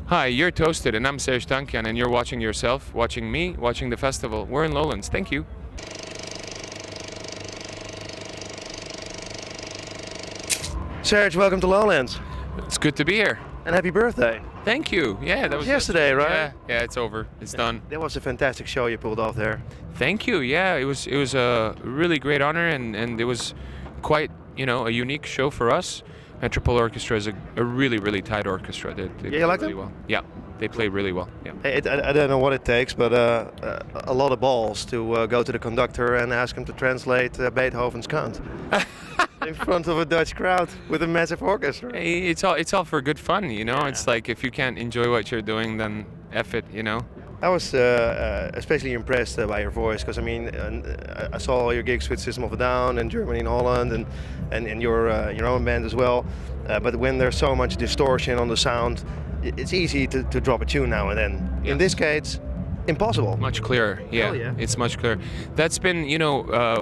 Hi, you're Toasted, and I'm Serj Tankian, and you're watching yourself, watching me, watching the festival. We're in Lowlands. Thank you. Serj, welcome to Lowlands. It's good to be here. And happy birthday. Thank you. Yeah, that was yesterday, right? Yeah, it's over. It's done. That was a fantastic show you pulled off there. Thank you. Yeah, it was a really great honor, and it was quite, a unique show for us. Metropole Orchestra is a really, really tight orchestra. They you like really them? well. Yeah, they play really well. Yeah. I don't know what it takes, but a lot of balls to go to the conductor and ask him to translate Beethoven's Kant in front of a Dutch crowd with a massive orchestra. It's all for good fun, Yeah. It's like if you can't enjoy what you're doing, then F it, I was especially impressed by your voice because I saw all your gigs with System of a Down and Germany and Holland and your own band as well. But when there's so much distortion on the sound, it's easy to drop a tune now and then. Yeah. In this case, impossible. Much clearer, yeah. Hell yeah. It's much clearer. That's been,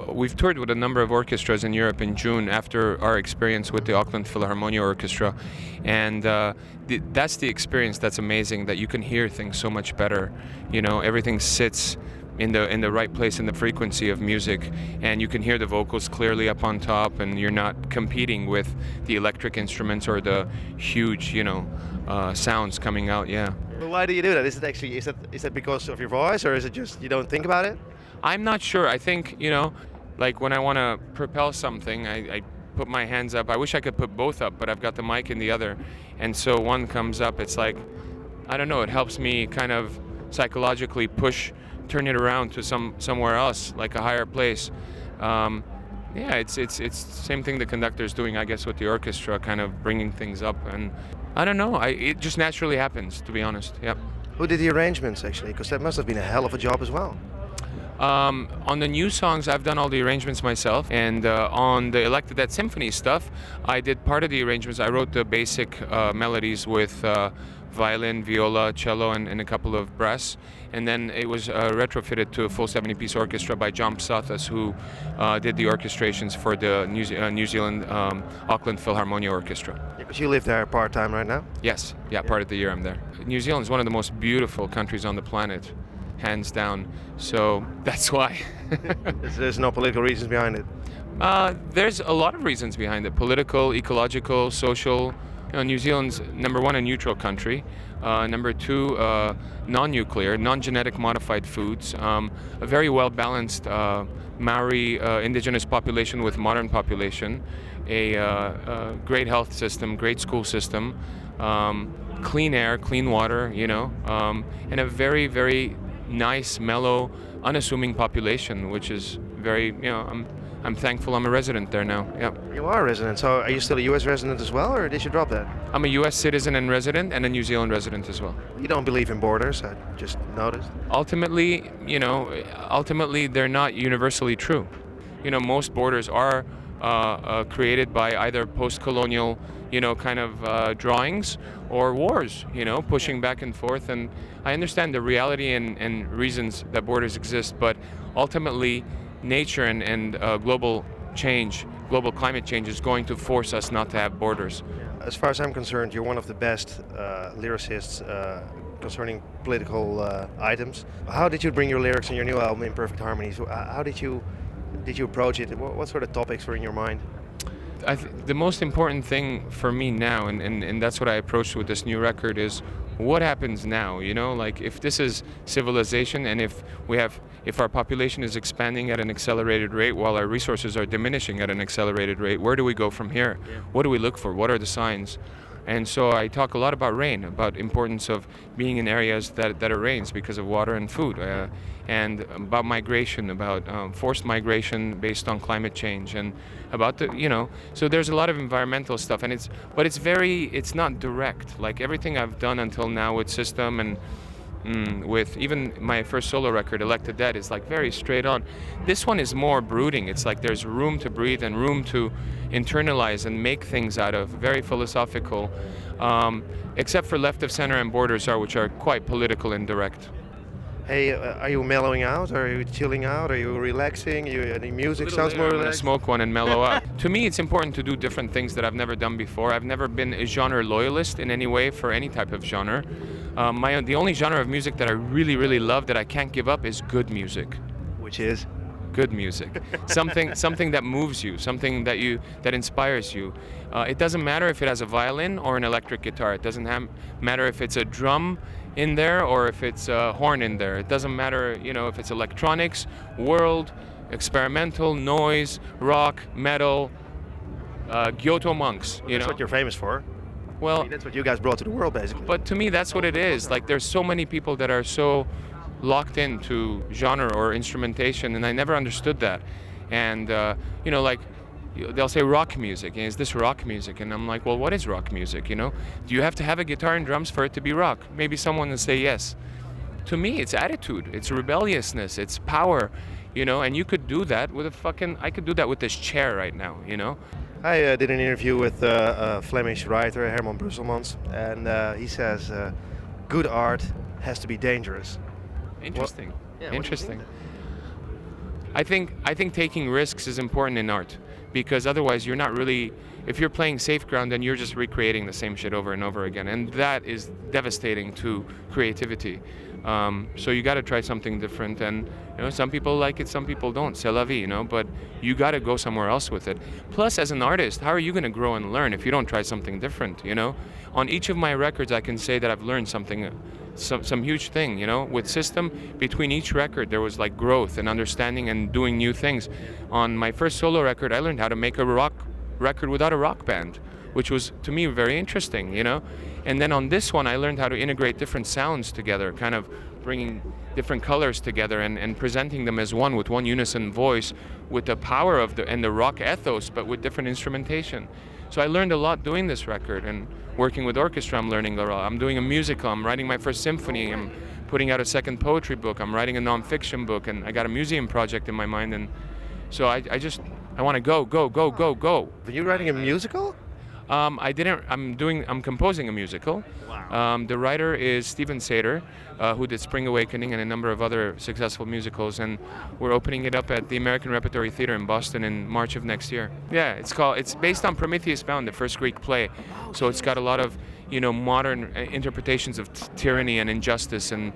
we've toured with a number of orchestras in Europe in June after our experience with the Auckland Philharmonia Orchestra, and that's the experience that's amazing, that you can hear things so much better. Everything sits in the right place in the frequency of music, and you can hear the vocals clearly up on top, and you're not competing with the electric instruments or the huge, sounds coming out. Yeah. But why do you do that? Is that because of your voice, or is it just you don't think about it? I'm not sure. I think, like when I want to propel something, I put my hands up. I wish I could put both up, but I've got the mic in the other. And so one comes up, it's like, I don't know, it helps me kind of psychologically turn it around to somewhere else, like a higher place. It's same thing the conductor's doing, I guess, with the orchestra, kind of bringing things up. And I don't know, it just naturally happens, to be honest. Yep. Who did the arrangements actually? Because that must have been a hell of a job as well. On the new songs, I've done all the arrangements myself, and on the Elected Dead Symphony stuff, I did part of the arrangements. I wrote the basic melodies with violin, viola, cello, and a couple of brass, and then it was retrofitted to a full 70-piece orchestra by John Psathas, who did the orchestrations for the New Zealand Auckland Philharmonia Orchestra. Yeah, because you live there part-time right now? Yes, yeah, part of the year I'm there. New Zealand is one of the most beautiful countries on the planet, hands down, so that's why. There's no political reasons behind it? There's a lot of reasons behind it. Political, ecological, social. New Zealand's number one, a neutral country. Number two, non-nuclear, non-genetic modified foods. A very well-balanced Maori indigenous population with modern population. A great health system, great school system. Clean air, clean water, and a very, very nice, mellow, unassuming population, which is very, I'm thankful I'm a resident there now. Yeah. You are a resident, so are you still a U.S. resident as well, or did you drop that? I'm a U.S. citizen and resident, and a New Zealand resident as well. You don't believe in borders, I just noticed. Ultimately, they're not universally true. Most borders are created by either post-colonial, kind of drawings or wars, pushing back and forth. And I understand the reality and reasons that borders exist, but ultimately, nature and global climate change is going to force us not to have borders. As far as I'm concerned, you're one of the best lyricists concerning political items. How did you bring your lyrics in your new album, Imperfect Harmonies? How did you approach it? What sort of topics were in your mind? The most important thing for me now, and that's what I approached with this new record, is what happens now, like if this is civilization, and if our population is expanding at an accelerated rate while our resources are diminishing at an accelerated rate, where do we go from here? Yeah. What do we look for? What are the signs? And so I talk a lot about rain, about importance of being in areas that it rains because of water and food, and about migration, about forced migration based on climate change, and about so there's a lot of environmental stuff, and it's not direct. Like everything I've done until now with System and with even my first solo record, Elected Dead, is like very straight on. This one is more brooding. It's like there's room to breathe and room to internalize and make things out of, very philosophical, except for Left of Center and Borders Are, which are quite political and direct. Hey, are you mellowing out? Are you chilling out? Are you relaxing? Any music sounds more I'm gonna relaxed? smoke one and mellow out. To me, it's important to do different things that I've never done before. I've never been a genre loyalist in any way for any type of genre. The only genre of music that I really, really love that I can't give up is good music. Which is? Good music, something that moves you, something that inspires you. It doesn't matter if it has a violin or an electric guitar. It doesn't matter if it's a drum in there or if it's a horn in there. It doesn't matter, if it's electronics, world, experimental, noise, rock, metal, Kyoto monks. That's what you're famous for. Well, I mean, that's what you guys brought to the world, basically. but to me, that's what it is. Like, there's so many people that are so locked into genre or instrumentation, and I never understood that. And like they'll say rock music, and is this rock music? And I'm like, well, what is rock music? Do you have to have a guitar and drums for it to be rock? Maybe someone will say yes. To me, it's attitude, it's rebelliousness, it's power, and you could do that with I could do that with this chair right now. I did an interview with a Flemish writer, Herman Brusselmans, and he says good art has to be dangerous. Interesting. Yeah, what do you Interesting. think? I think taking risks is important in art, because otherwise you're not really, if you're playing safe ground, then you're just recreating the same shit over and over again, and that is devastating to creativity. So you got to try something different, and some people like it, some people don't. C'est la vie, but you got to go somewhere else with it. Plus, as an artist, how are you going to grow and learn if you don't try something different? On each of my records, I can say that I've learned something. Some huge thing, with System. Between each record, there was like growth and understanding and doing new things. On my first solo record, I learned how to make a rock record without a rock band, which was to me very interesting, And then on this one, I learned how to integrate different sounds together, kind of bringing different colors together and presenting them as one with one unison voice, with the power of the rock ethos, but with different instrumentation. So I learned a lot doing this record, and working with orchestra, I'm learning a lot. I'm doing a musical, I'm writing my first symphony, I'm putting out a second poetry book, I'm writing a non-fiction book, and I got a museum project in my mind, and so I want to go. Are you writing a musical? I'm composing a musical. Wow. The writer is Steven Sater, who did Spring Awakening and a number of other successful musicals, and we're opening it up at the American Repertory Theater in Boston in March of next year. Yeah, it's based on Prometheus Bound, the first Greek play, so it's got a lot of modern interpretations of tyranny and injustice and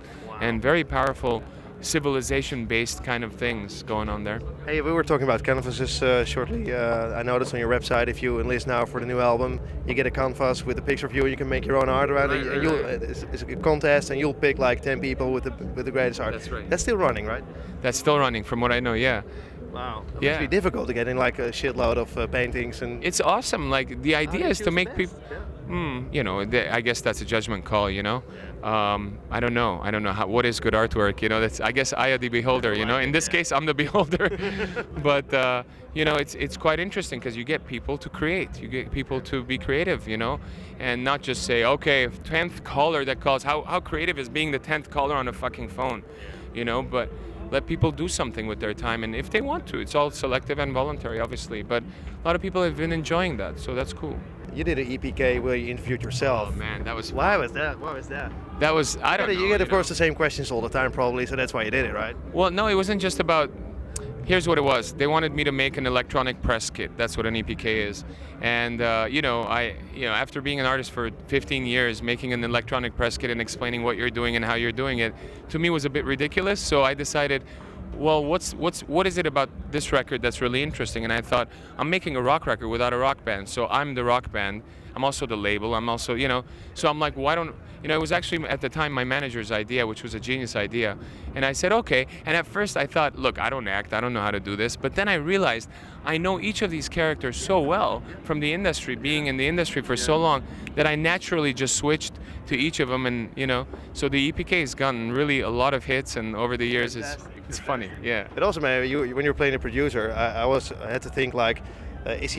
very powerful civilization-based kind of things going on there. Hey, we were talking about canvases shortly. I noticed on your website, if you enlist now for the new album, you get a canvas with a picture of you. You can make your own art around it. It's a contest, and you'll pick like 10 people with the greatest art. That's right. That's still running, right? That's still running, from what I know. Yeah. Wow. It Yeah. must be difficult to get in like a shitload of paintings and. It's awesome. Like, the idea is to make people. I guess that's a judgment call. I don't know. What is good artwork. That's, I guess, eye of the beholder. In this case, I'm the beholder. But it's quite interesting because you get people to create. You get people to be creative. And not just say, okay, 10th caller that calls. How creative is being the 10th caller on a fucking phone? But let people do something with their time, and if they want to, it's all selective and voluntary, obviously. But a lot of people have been enjoying that, so that's cool. You did an EPK where you interviewed yourself. Oh man, that was. Why was that? Why was that? That was. I don't know. You get, of course, the same questions all the time, probably, so that's why you did it, right? Well, no, it wasn't just about. Here's what it was. They wanted me to make an electronic press kit. That's what an EPK is. And after being an artist for 15 years, making an electronic press kit and explaining what you're doing and how you're doing it, to me was a bit ridiculous. So I decided, well, what is it about this record that's really interesting? And I thought, I'm making a rock record without a rock band. So I'm the rock band. I'm also the label. I'm also, so I'm like, why don't, it was actually at the time my manager's idea, which was a genius idea. And I said, okay. And at first I thought, look, I don't act. I don't know how to do this. But then I realized I know each of these characters so well from the industry, being in the industry for so long, that I naturally just switched to each of them. And, so the EPK has gotten really a lot of hits. And over the years, it's funny. Yeah. But also, man, when you're playing a producer, I had to think like, is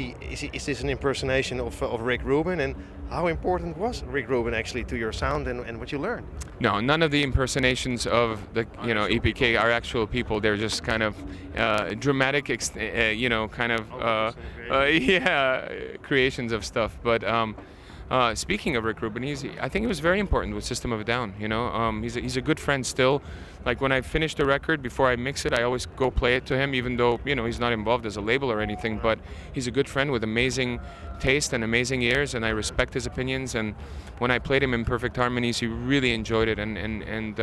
this an impersonation of Rick Rubin, and how important was Rick Rubin actually to your sound and what you learned? No, none of the impersonations of the EPK are actual people. They're just kind of dramatic, creations of stuff. But Speaking of Rick Rubin, I think he was very important with System of a Down. You know, he's a good friend still. Like when I finish the record, before I mix it, I always go play it to him, even though he's not involved as a label or anything. But he's a good friend with amazing taste and amazing ears, and I respect his opinions. And when I played him Imperfect Harmonies, he really enjoyed it and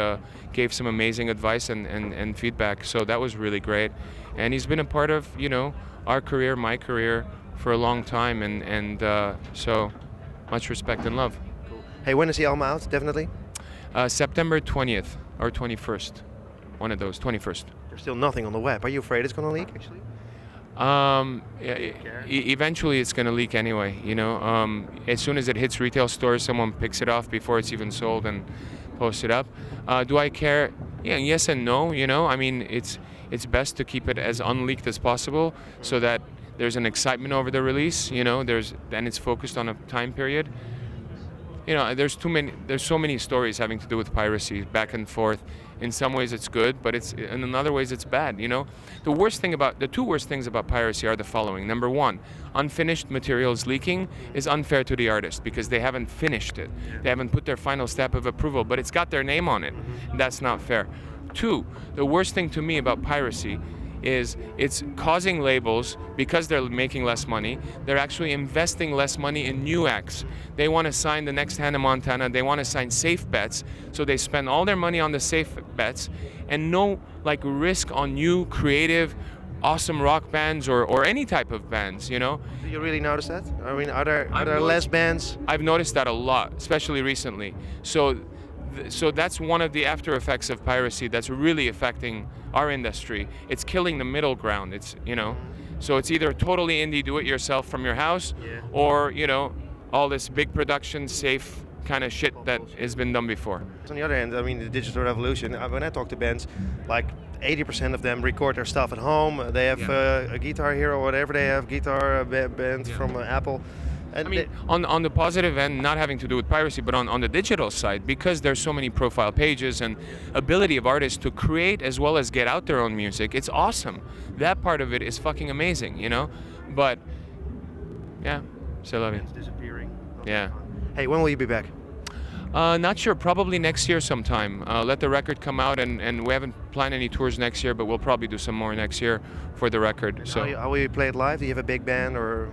gave some amazing advice and feedback. So that was really great. And he's been a part of our career, my career, for a long time, and so. Much respect and love. Cool. Hey, when is the album out? Definitely? September 20th or 21st. One of those, 21st. There's still nothing on the web. Are you afraid it's going to leak, actually? Eventually it's going to leak anyway, As soon as it hits retail stores, someone picks it off before it's even sold and posts it up. Do I care? Yeah, yes and no, I mean, it's best to keep it as unleaked as possible so that there's an excitement over the release, then it's focused on a time period. There's so many stories having to do with piracy back and forth. In some ways it's good, but in other ways it's bad, The two worst things about piracy are the following. Number one, unfinished materials leaking is unfair to the artist because they haven't finished it. They haven't put their final stamp of approval, but it's got their name on it. That's not fair. Two, the worst thing to me about piracy is it's causing labels, because they're making less money, they're actually investing less money in new acts. They want to sign the next Hannah Montana, they want to sign safe bets, so they spend all their money on the safe bets and no risk on new creative awesome rock bands or any type of bands, Do you really notice that? I mean, are there less bands? I've noticed that a lot, especially recently. So that's one of the after effects of piracy that's really affecting our industry. It's killing the middle ground. So it's either totally indie, do it yourself from your house, or all this big production, safe kind of shit that has been done before. On the other hand, I mean, the digital revolution. When I talk to bands, 80% of them record their stuff at home. They have a Guitar Hero, whatever they have, guitar band from Apple. And I mean, on the positive end, not having to do with piracy, but on the digital side, because there's so many profile pages and ability of artists to create as well as get out their own music, it's awesome. That part of it is fucking amazing, But, yeah, still love you. It's disappearing. Yeah. Hey, when will you be back? Not sure, probably next year sometime. Let the record come out, and we haven't planned any tours next year, but we'll probably do some more next year for the record. So. How will you play it live? Do you have a big band or...?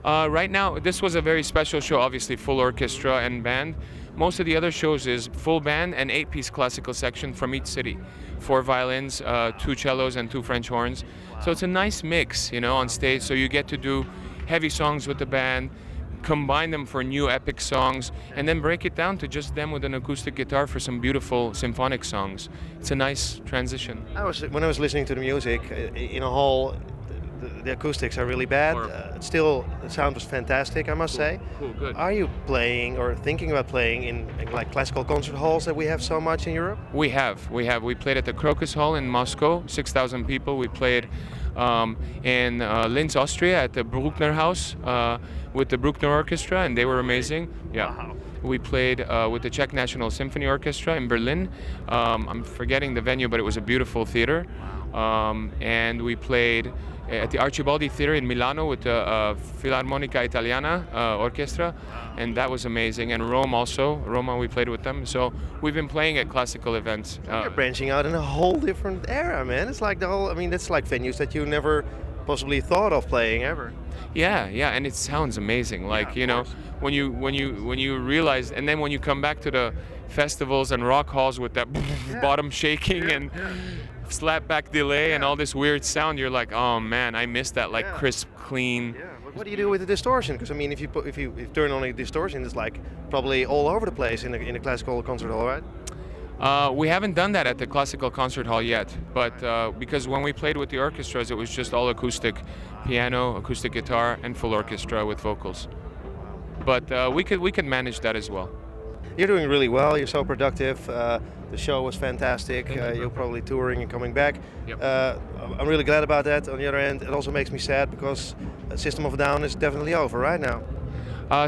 Right now, this was a very special show, obviously full orchestra and band. Most of the other shows is full band and 8-piece classical section from each city. 4 violins, 2 cellos, and 2 French horns. So it's a nice mix, on stage. So you get to do heavy songs with the band, combine them for new epic songs, and then break it down to just them with an acoustic guitar for some beautiful symphonic songs. It's a nice transition. When I was listening to the music in a hall, the acoustics are really bad. Still, the sound was fantastic, I must say. Cool, good. Are you playing or thinking about playing in classical concert halls that we have so much in Europe? We have. We played at the Crocus Hall in Moscow, 6,000 people. We played in Linz, Austria, at the Bruckner House with the Bruckner Orchestra, and they were amazing. Yeah. Wow. We played with the Czech National Symphony Orchestra in Berlin. I'm forgetting the venue, but it was a beautiful theater. And we played at the Archibaldi Theater in Milano with the Filarmonica Italiana Orchestra, and that was amazing. And Rome also, Roma, we played with them. So we've been playing at classical events. You're branching out in a whole different era, man. It's like that's like venues that you never possibly thought of playing ever. Yeah, and it sounds amazing. When you realize, and then when you come back to the festivals and rock halls with that bottom shaking and slapback delay and all this weird sound, you're like, oh man, I miss that crisp, clean. Yeah, but what do you do with the distortion? Because I mean, if you turn on a distortion, it's probably all over the place in a classical concert hall, right? We haven't done that at the classical concert hall yet, but because when we played with the orchestras, it was just all acoustic, piano, acoustic guitar, and full orchestra with vocals. But we could manage that as well. You're doing really well. You're so productive. The show was fantastic. You're probably touring and coming back. Yep. I'm really glad about that. On the other hand, it also makes me sad because System of a Down is definitely over right now.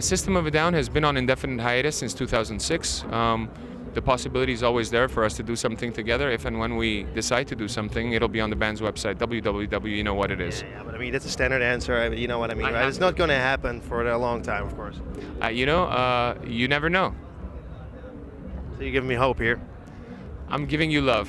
System of a Down has been on indefinite hiatus since 2006. the possibility is always there for us to do something together. If and when we decide to do something, it'll be on the band's website, www. You know what it is. Yeah, but I mean, that's a standard answer. You know what I mean, right? It's not going to happen for a long time, of course. You never know. So you're giving me hope here. I'm giving you love.